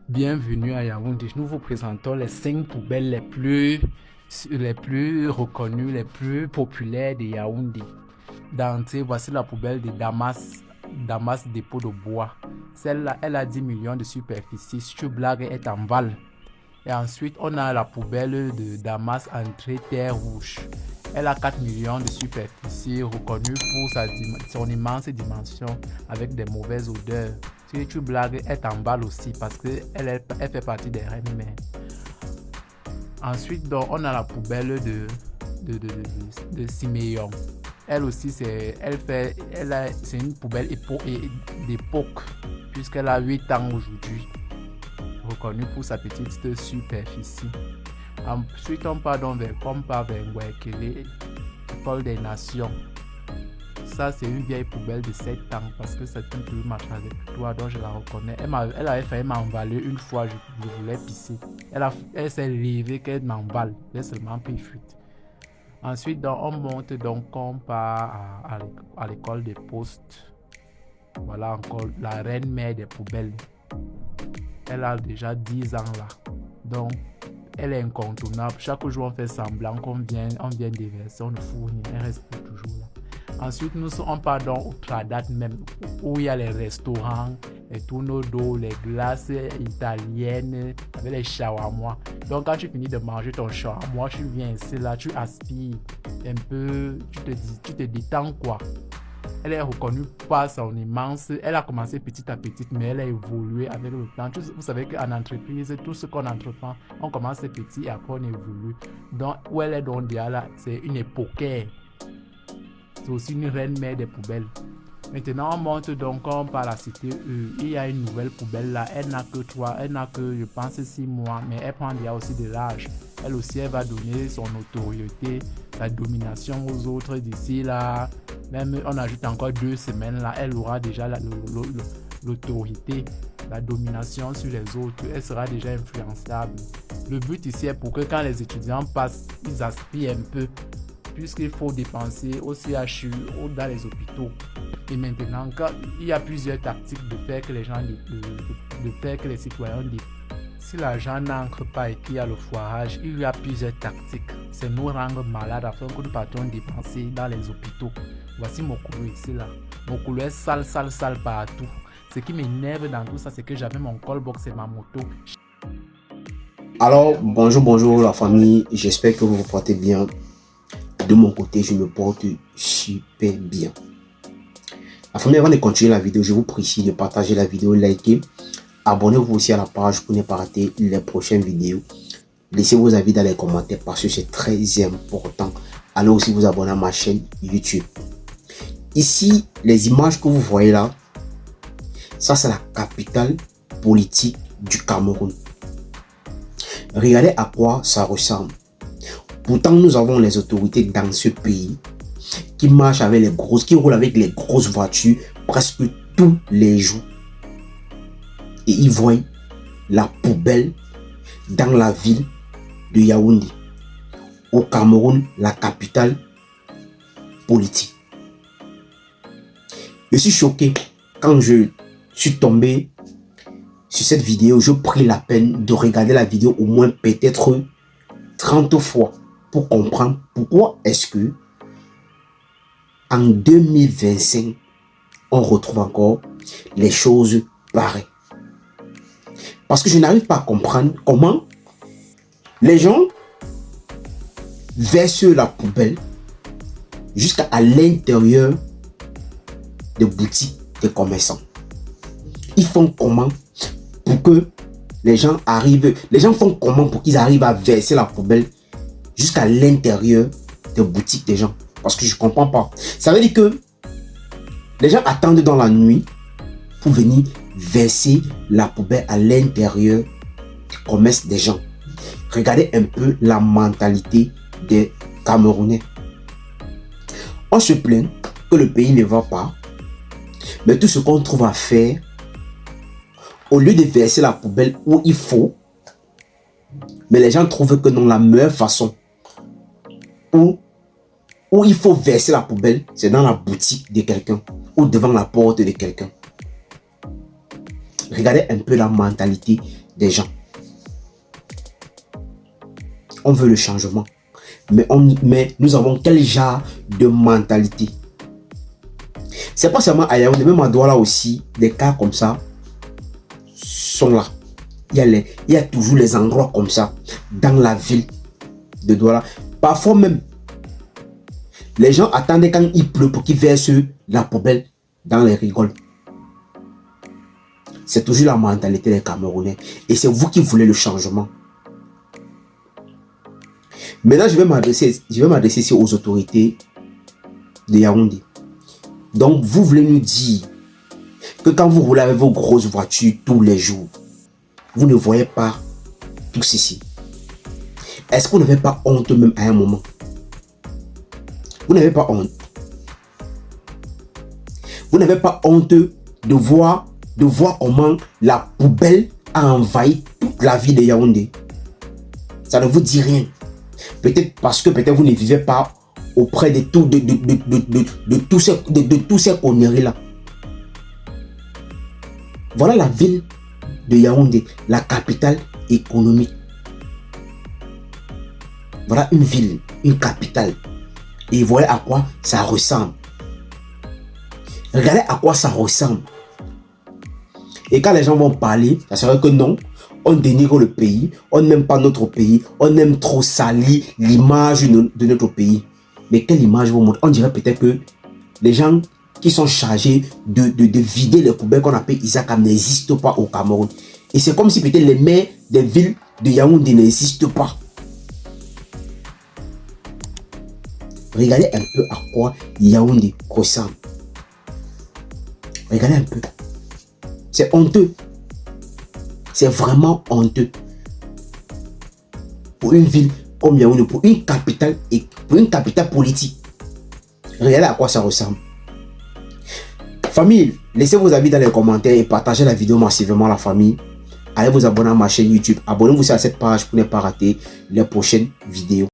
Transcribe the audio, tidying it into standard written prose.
Bienvenue à Yaoundé. Nous vous présentons les 5 poubelles les plus reconnues, les plus populaires de Yaoundé. D'entrée, voici la poubelle de Damas dépôt de bois. Celle-là, elle a 10 millions de superficie. Si tu blagues, elle t'emballe. Et ensuite, on a la poubelle de Damas entrée terre rouge. Elle a 4 millions de superficie, reconnue pour son immense dimension avec des mauvaises odeurs. Si tu blagues, elle t'emballe aussi parce qu'elle fait partie des reines mères. Ensuite, donc, on a la poubelle de Siméon. Elle aussi, c'est une poubelle d'époque puisqu'elle a 8 ans aujourd'hui, reconnue pour sa petite superficie. Ensuite, on part vers Ngwekele, École des Nations. Ça, c'est une vieille poubelle de 7 ans parce que c'est un peu marche avec toi, donc je la reconnais. Elle avait failli m'emballer une fois, je voulais pisser. Elle s'est levée qu'elle m'emballe, j'ai seulement pris fuite. Ensuite, donc, on monte, donc on part à l'école des postes. Voilà encore la reine mère des poubelles. Elle a déjà 10 ans là. Donc, elle est incontournable. Chaque jour, on fait semblant qu'on vient déverser, on ne fout rien, elle reste toujours là. Ensuite, on part donc au Tradat même, où il y a les restaurants, les tourneaux d'eau, les glaces italiennes, avec les shawarma. Donc, quand tu finis de manger ton shawarma, tu viens ici, là, tu aspires un peu, tu te détends quoi. Elle est reconnue par son immense. Elle a commencé petit à petit, mais elle a évolué avec le temps. Vous savez qu'en entreprise, tout ce qu'on entreprend, on commence petit et après on évolue. Donc, où elle est donc là, c'est une époquaire. C'est aussi une reine mère des poubelles. Maintenant, on monte donc par la cité. Il y a une nouvelle poubelle là. Elle n'a que je pense 6 mois, mais elle prend déjà aussi de l'âge. Elle aussi, elle va donner son notoriété, la domination aux autres d'ici là. Même on ajoute encore 2 semaines là, elle aura déjà l'autorité, la domination sur les autres. Elle sera déjà influençable. Le but ici est pour que quand les étudiants passent, ils aspirent un peu, puisqu'il faut dépenser au CHU ou dans les hôpitaux. Et maintenant, il y a plusieurs tactiques de faire que les gens, de faire que les citoyens si l'argent n'entre pas et qu'il y a le foirage, il y a plusieurs tactiques. C'est nous rendre malades afin que nous partions dépenser dans les hôpitaux. Voici mon couloir ici là. Mon couloir est sale partout. Ce qui m'énerve dans tout ça, c'est que j'avais mon callbox et ma moto. Alors, bonjour la famille. J'espère que vous vous portez bien. De mon côté, je me porte super bien. La famille, avant de continuer la vidéo, je vous prie de partager la vidéo, liker. Abonnez-vous aussi à la page pour ne pas rater les prochaines vidéos. Laissez vos avis dans les commentaires parce que c'est très important. Allez aussi vous abonner à ma chaîne YouTube. Ici, les images que vous voyez là, ça c'est la capitale politique du Cameroun. Regardez à quoi ça ressemble. Pourtant, nous avons les autorités dans ce pays qui marchent avec qui roulent avec les grosses voitures presque tous les jours. Et ils voient la poubelle dans la ville de Yaoundé, au Cameroun, la capitale politique. Je suis choqué quand je suis tombé sur cette vidéo. Je pris la peine de regarder la vidéo au moins peut-être 30 fois pour comprendre pourquoi est-ce que en 2025 on retrouve encore les choses pareilles. Parce que je n'arrive pas à comprendre comment les gens versent la poubelle jusqu'à l'intérieur des boutiques des commerçants. Ils font comment pour que les gens font comment pour qu'ils arrivent à verser la poubelle jusqu'à l'intérieur des boutiques des gens? Parce que je ne comprends pas. Ça veut dire que les gens attendent dans la nuit pour venir verser la poubelle à l'intérieur du commerce des gens. Regardez un peu la mentalité des Camerounais. On se plaint que le pays ne va pas, mais tout ce qu'on trouve à faire, au lieu de verser la poubelle où il faut, mais les gens trouvent que non, la meilleure façon où il faut verser la poubelle, c'est dans la boutique de quelqu'un ou devant la porte de quelqu'un. Regardez un peu la mentalité des gens. On veut le changement. Mais nous avons quel genre de mentalité? C'est pas seulement à Yaoundé, même à Douala aussi, des cas comme ça sont là. Il y a toujours les endroits comme ça dans la ville de Douala. Parfois même, les gens attendaient quand il pleut pour qu'ils versent la poubelle dans les rigoles. C'est toujours la mentalité des Camerounais. Et c'est vous qui voulez le changement. Maintenant, je vais m'adresser ici aux autorités de Yaoundé. Donc, vous voulez nous dire que quand vous roulez avec vos grosses voitures tous les jours, vous ne voyez pas tout ceci. Est-ce que vous n'avez pas honte même à un moment? Vous n'avez pas honte. Vous n'avez pas honte de voir comment la poubelle a envahi toute la ville de Yaoundé. Ça ne vous dit rien. Peut-être parce que vous ne vivez pas auprès de tous ces conneries-là. Voilà la ville de Yaoundé, la capitale économique. Voilà une ville, une capitale. Et voyez à quoi ça ressemble. Regardez à quoi ça ressemble. Et quand les gens vont parler, ça serait que non, on dénigre le pays, on n'aime pas notre pays, on aime trop salir l'image de notre pays. Mais quelle image vous montre? On dirait peut-être que les gens qui sont chargés de vider les poubelles qu'on appelle Isaka n'existent pas au Cameroun. Et c'est comme si peut-être les maires des villes de Yaoundé n'existent pas. Regardez un peu à quoi Yaoundé ressemble. Regardez un peu. C'est honteux. C'est vraiment honteux. Pour une ville comme Yaoundé, pour une capitale politique. Regardez à quoi ça ressemble. Famille, laissez vos avis dans les commentaires et partagez la vidéo massivement, la famille. Allez vous abonner à ma chaîne YouTube. Abonnez-vous à cette page pour ne pas rater les prochaines vidéos.